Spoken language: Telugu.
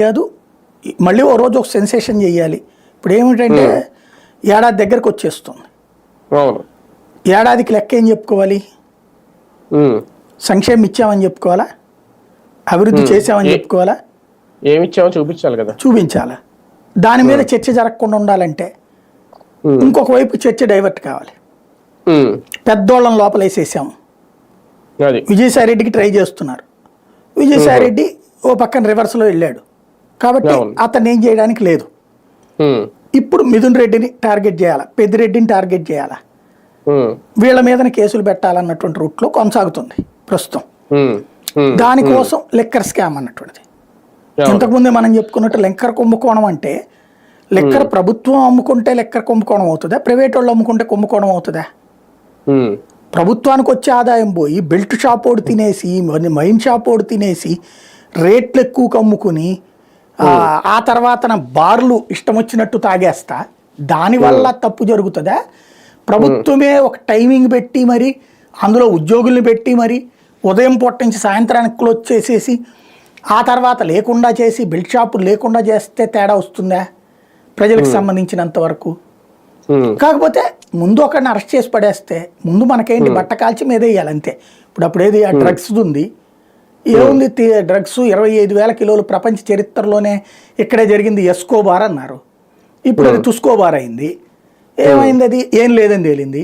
కాదు, మళ్ళీ ఓ రోజు ఒక సెన్సేషన్ చేయాలి. ఇప్పుడు ఏమిటంటే ఏడాది దగ్గరకు వచ్చేస్తుంది. ఏడాదికి లెక్క ఏం చెప్పుకోవాలి? సంక్షేమం ఇచ్చామని చెప్పుకోవాలా, అభివృద్ధి చేసామని చెప్పుకోవాలా, ఏమిచ్చామో చూపించాలి కదా, చూపించాలా. దాని మీద చర్చ జరగకుండా ఉండాలంటే ఇంకొక వైపు చర్చ డైవర్ట్ కావాలి. పెద్దోళ్ళని లోపలేసేసాము, విజయసాయి రెడ్డికి ట్రై చేస్తున్నారు. విజయసాయి రెడ్డి ఓ పక్కన రివర్స్లో వెళ్ళాడు కాబట్టి అతన్ని ఏం చేయడానికి లేదు. ఇప్పుడు మిథున్ రెడ్డిని టార్గెట్ చేయాలా, పెద్దిరెడ్డిని టార్గెట్ చేయాలా, వీళ్ళ మీదనే కేసులు పెట్టాలన్నటువంటి రూట్లో కొనసాగుతుంది ప్రస్తుతం. దానికోసం లిక్కర్ స్కామ్ అన్నటువంటిది. ఇంతకుముందే మనం చెప్పుకున్నట్టు లిక్కర్ కుంభకోణం అంటే లిక్కర్ ప్రభుత్వం అమ్ముకుంటే లిక్కర్ కుంభకోణం అవుతుందా, ప్రైవేట్ వాళ్ళు అమ్ముకుంటే కుంభకోణం అవుతుందా? ప్రభుత్వానికి వచ్చే ఆదాయం పోయి బెల్ట్ షాప్ ఓడి తినేసి, వైన్ షాప్ ఓడి తినేసి, రేట్లు ఎక్కువకు అమ్ముకుని ఆ తర్వాత బార్లు ఇష్టం వచ్చినట్టు తాగేస్తా, దానివల్ల తప్పు జరుగుతుందా? ప్రభుత్వమే ఒక టైమింగ్ పెట్టి మరి అందులో ఉద్యోగుల్ని పెట్టి మరి ఉదయం పూట నుంచి సాయంత్రానికి క్లోజ్ చేసేసి ఆ తర్వాత లేకుండా చేసి బెల్ట్ షాపులు లేకుండా చేస్తే తేడా వస్తుందా ప్రజలకు సంబంధించినంత వరకు? కాకపోతే ముందు ఒకరిని అరెస్ట్ చేసి పడేస్తే ముందు మనకేంటి బట్ట కాల్చి మీద వేయాలి అంతే. ఇప్పుడు అప్పుడేది ఆ డ్రగ్స్ ఉంది, ఏముంది డ్రగ్స్ 25,000 కిలోలు ప్రపంచ చరిత్రలోనే ఇక్కడే జరిగింది, ఎస్కోబార్ అన్నారు. ఇప్పుడు అది తుస్కోబార్ అయింది. ఏమైంది? అది ఏం లేదని తేలింది.